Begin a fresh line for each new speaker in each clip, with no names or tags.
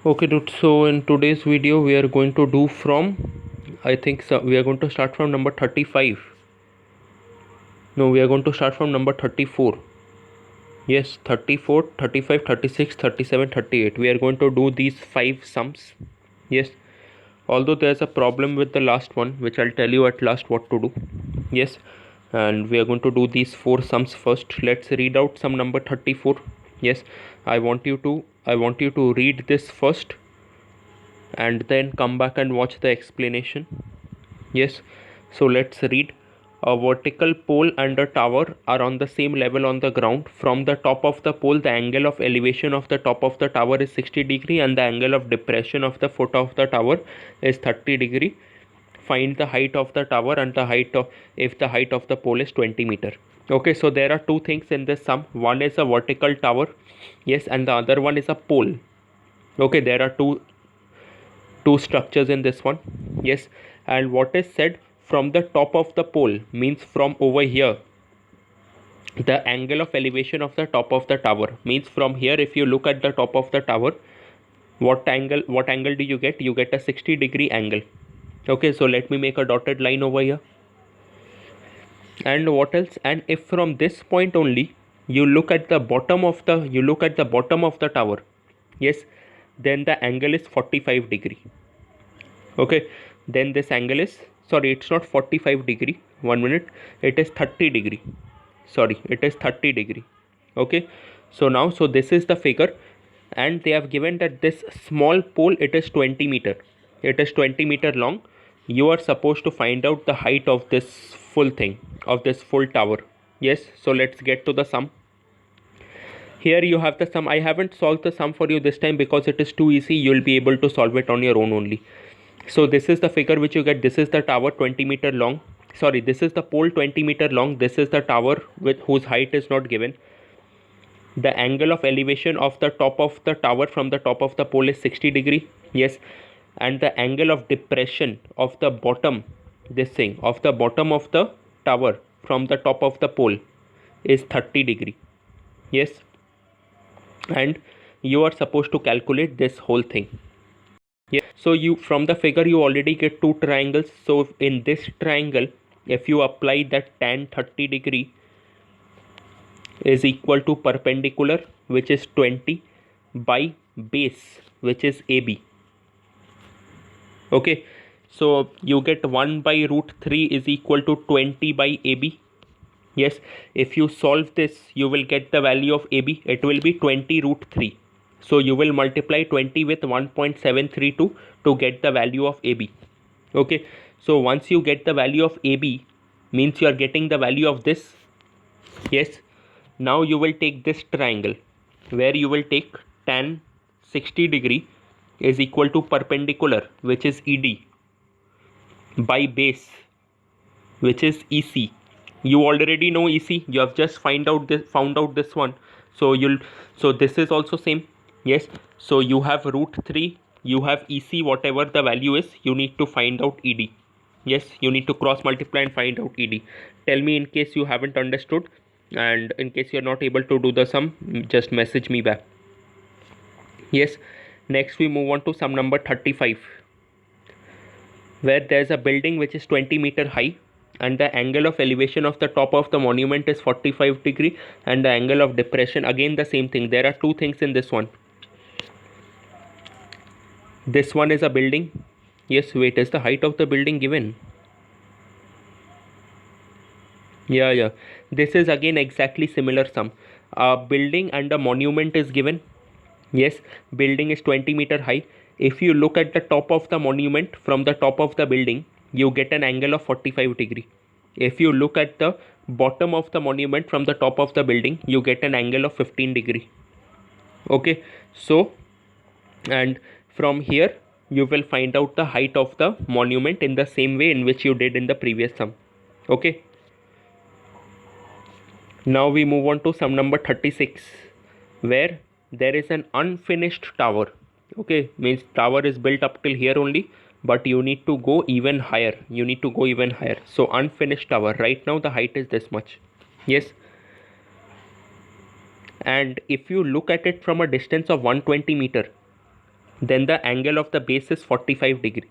Okay dude, so in today's video we are going to do from we are going to start from number 35. No, we are going to start from number 34. Yes, 34, 35, 36, 37, 38. We are going to do these 5 sums. Yes, although there's a problem with the last one, which I'll tell you at last what to do. Yes, and we are going to do these 4 sums first. Let's read out sum number 34. Yes, I want you to read this first and then come back and watch the explanation. Yes, so let's read. A vertical pole and a tower are on the same level on the ground. From the top of the pole, the angle of elevation of the top of the tower is 60 degree and the angle of depression of the foot of the tower is 30 degree. Find the height of the tower and the height of if the height of the pole is 20 meter. Okay, so there are two things in this sum. One is a vertical tower, yes, and the other one is a pole. Okay, there are two structures in this one. Yes, and what is said from the top of the pole means from over here. The angle of elevation of the top of the tower means from here, if you look at the top of the tower, what angle do you get? You get a 60 degree angle. Okay, so let me make a dotted line over here. And what else? And if from this point only you look at the bottom of the tower, yes, then the angle is 45 degree. Okay, then this angle is, sorry, it's not 45 degree, 1 minute, it is 30 degree, sorry, it is 30 degree. Okay, so now, so this is the figure, and they have given that this small pole, it is 20 meter, it is 20 meter long. You are supposed to find out the height of this full thing, of this full tower. Yes, so let's get to the sum. Here you have the sum. I haven't solved the sum for you this time because it is too easy. You'll be able to solve it on your own only. So this is the figure which you get. This is the tower 20 meter long. Sorry, this is the pole 20 meter long. This is the tower with whose height is not given. The angle of elevation of the top of the tower from the top of the pole is 60 degree. Yes, and the angle of depression of the bottom, of the bottom of the tower from the top of the pole is 30 degree. Yes, and you are supposed to calculate this whole thing. Yeah, so you, from the figure, you already get two triangles. So in this triangle, if you apply that tan 30 degree is equal to perpendicular, which is 20, by base, which is AB. Okay, so you get 1 by root 3 is equal to 20 by AB. Yes, if you solve this, you will get the value of AB. It will be 20 root 3. So you will multiply 20 with 1.732 to get the value of AB. Okay, so once you get the value of AB, means you are getting the value of this. Yes, now you will take this triangle, where you will take tan 60 degree is equal to perpendicular, which is ED, by base, which is EC. You already know EC, you have just found out this one. So this is also same. Yes, so you have root 3, you have EC, whatever the value is, you need to find out ED. Yes, you need to cross multiply and find out ED. Tell me in case you haven't understood, and in case you're not able to do the sum, just message me back. Yes, next we move on to sum number 35, where there's a building which is 20 meter high and the angle of elevation of the top of the monument is 45 degree and the angle of depression, again the same thing. There are two things in this one. This one is a building. Yes, wait, is the height of the building given? Yeah, this is again exactly similar sum. A building and a monument is given. Yes, building is 20 meter high. If you look at the top of the monument from the top of the building, you get an angle of 45 degree. If you look at the bottom of the monument from the top of the building, you get an angle of 15 degree. Okay, so, and from here you will find out the height of the monument in the same way in which you did in the previous sum. Okay, now we move on to sum number 36, where there is an unfinished tower. Okay, means tower is built up till here only, but you need to go even higher. So unfinished tower, right now the height is this much. Yes, and if you look at it from a distance of 120 meter, then the angle of the base is 45 degree.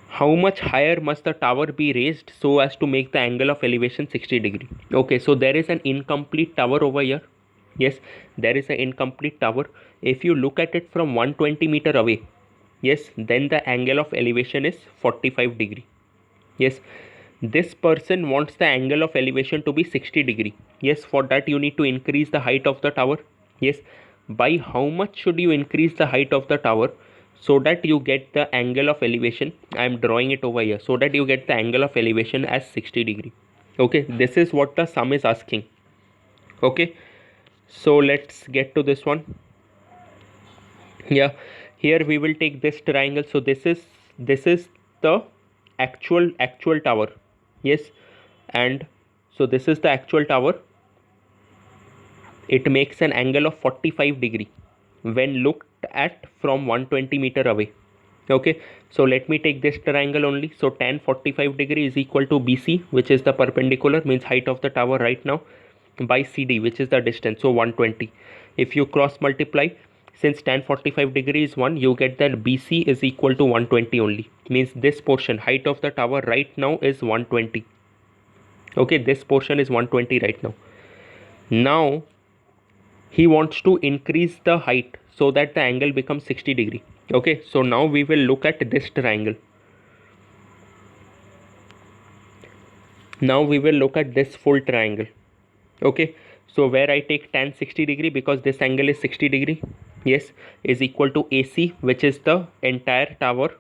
How much higher must the tower be raised so as to make the angle of elevation 60 degree? Okay, so there is an incomplete tower over here. Yes, there is an incomplete tower. If you look at it from 120 meter away, yes, then the angle of elevation is 45 degree. Yes, this person wants the angle of elevation to be 60 degree. Yes, for that you need to increase the height of the tower. Yes, by how much should you increase the height of the tower so that you get the angle of elevation? I am drawing it over here, so that you get the angle of elevation as 60 degree. Okay, this is what the sum is asking. Okay, so let's get to this one. Yeah, here we will take this triangle. So this is the actual tower. Yes, and so this is the actual tower. It makes an angle of 45 degree when looked at from 120 meter away. Okay, so let me take this triangle only. So tan 45 degree is equal to BC, which is the perpendicular, means height of the tower right now, by CD, which is the distance, so 120. If you cross multiply, since tan 45 degree is 1, you get that BC is equal to 120 only, means this portion, height of the tower right now is 120. Okay, this portion is 120 right now. Now he wants to increase the height so that the angle becomes 60 degree. Okay, so now we will look at this triangle. Now we will look at this full triangle. Okay, so where I take tan 60 degree, because this angle is 60 degree, yes, is equal to AC, which is the entire tower,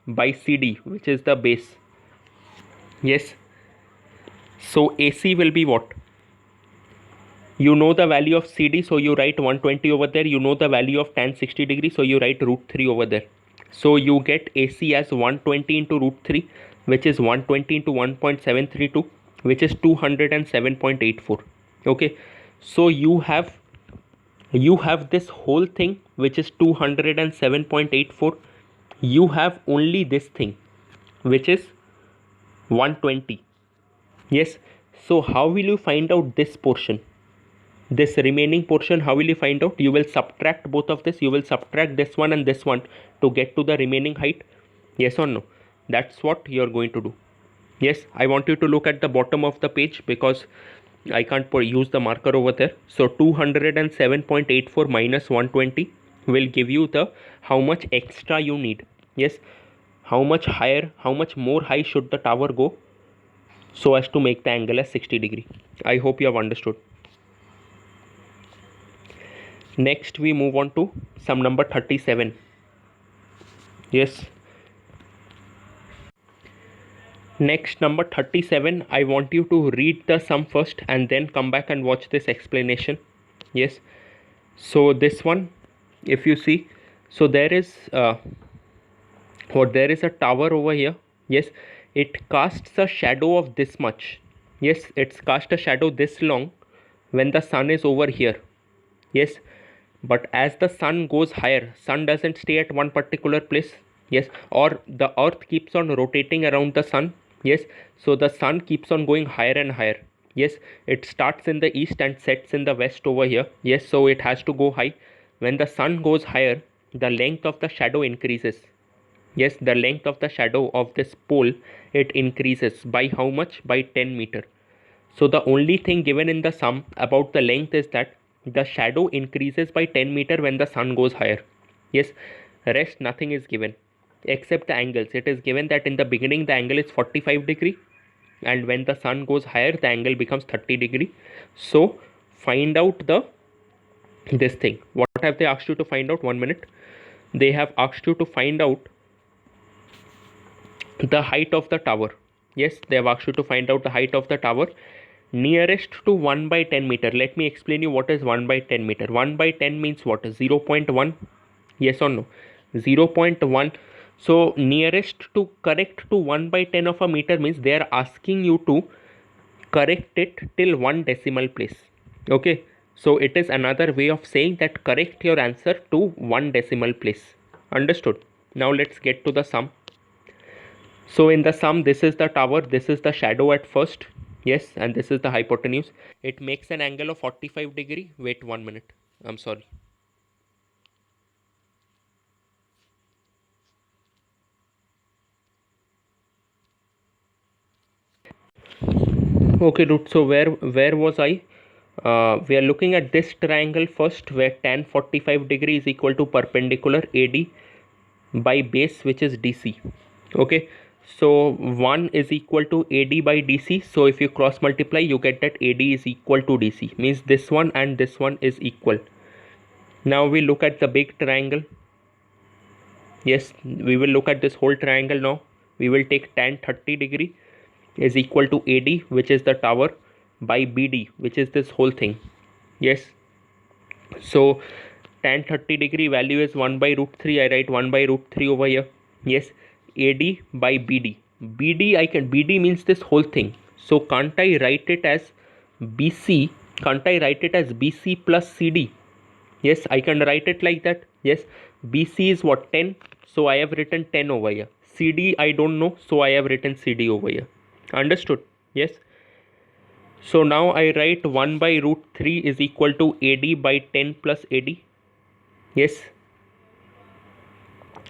by CD, which is the base. Yes, so AC will be what? You know the value of CD, so you write 120 over there. You know the value of tan 60 degree, so you write root 3 over there. So you get AC as 120 into root 3, which is 120 into 1.732, which is 207.84. Okay, so you have this whole thing, which is 207.84. You have only this thing, which is 120. Yes, so how will you find out this portion? This remaining portion, how will you find out? You will subtract both of this. You will subtract this one and this one to get to the remaining height. Yes or no? That's what you're going to do. Yes, I want you to look at the bottom of the page, because I can't use the marker over there. So 207.84 minus 120 will give you the how much extra you need. Yes, how much higher, how much more high should the tower go so as to make the angle as 60 degree. I hope you have understood. Next we move on to sum number 37. Yes, next number 37, I want you to read the sum first and then come back and watch this explanation. Yes, so this one, if you see, so there is a tower over here. Yes, it casts a shadow of this much. Yes, it's cast a shadow this long when the sun is over here. Yes, but as the sun goes higher, sun doesn't stay at one particular place. Yes, or the earth keeps on rotating around the sun. Yes, so the sun keeps on going higher and higher. Yes, it starts in the east and sets in the west over here. Yes, so it has to go high. When the sun goes higher, the length of the shadow increases. Yes, the length of the shadow of this pole, it increases by how much? By 10 meter. So the only thing given in the sum about the length is that the shadow increases by 10 meter when the sun goes higher. Yes, rest nothing is given except the angles. It is given that in the beginning the angle is 45 degree, and when the sun goes higher the angle becomes 30 degree. So find out this thing. What have they asked you to find out? 1 minute. They have asked you to find out the height of the tower. Yes, they have asked you to find out the height of the tower nearest to 1 by 10 meter. Let me explain you what is 1 by 10 meter. 1 by 10 means what? 0.1. Yes or no? 0.1. So nearest to, correct to 1 by 10 of a meter means they are asking you to correct it till 1 decimal place. Okay, so it is another way of saying that correct your answer to 1 decimal place. Understood? Now let's get to the sum. So in the sum, this is the tower, this is the shadow at first. Yes, and this is the hypotenuse. It makes an angle of 45 degree. Wait 1 minute. I'm sorry. Okay, dude. So where was I? We are looking at this triangle first, where tan 45 degree is equal to perpendicular AD by base, which is DC. Okay, so 1 is equal to AD by DC. So if you cross multiply, you get that AD is equal to DC, means this one and this one is equal. Now we look at the big triangle. Yes, we will look at this whole triangle now. We will take tan 30 degree is equal to AD, which is the tower, by BD, which is this whole thing. Yes, so tan 30 degree value is 1 by root 3. I write 1 by root 3 over here. Yes, AD by BD. BD means this whole thing. So can't I write it as BC? Can't I write it as BC plus CD? Yes, I can write it like that. Yes, BC is what, 10? So I have written 10 over here. CD I don't know, so I have written CD over here. Understood? Yes. So now I write 1 by root 3 is equal to AD by 10 plus AD. Yes.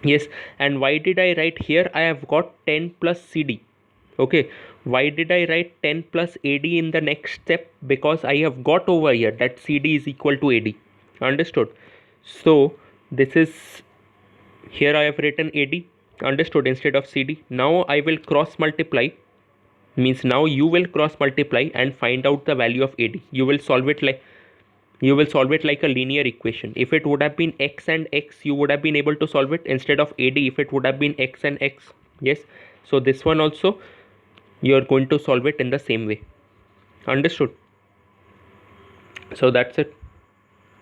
Yes, and why did I write here? I have got 10 plus CD. Okay, why did I write 10 plus AD in the next step? Because I have got over here that CD is equal to AD. Understood? So this is, here I have written AD, understood, instead of CD. Now I will cross multiply, means now you will cross multiply and find out the value of AD. You will solve it like a linear equation. If it would have been x and x, you would have been able to solve it, instead of AD if it would have been x and x. Yes, so this one also you are going to solve it in the same way. Understood? So that's it.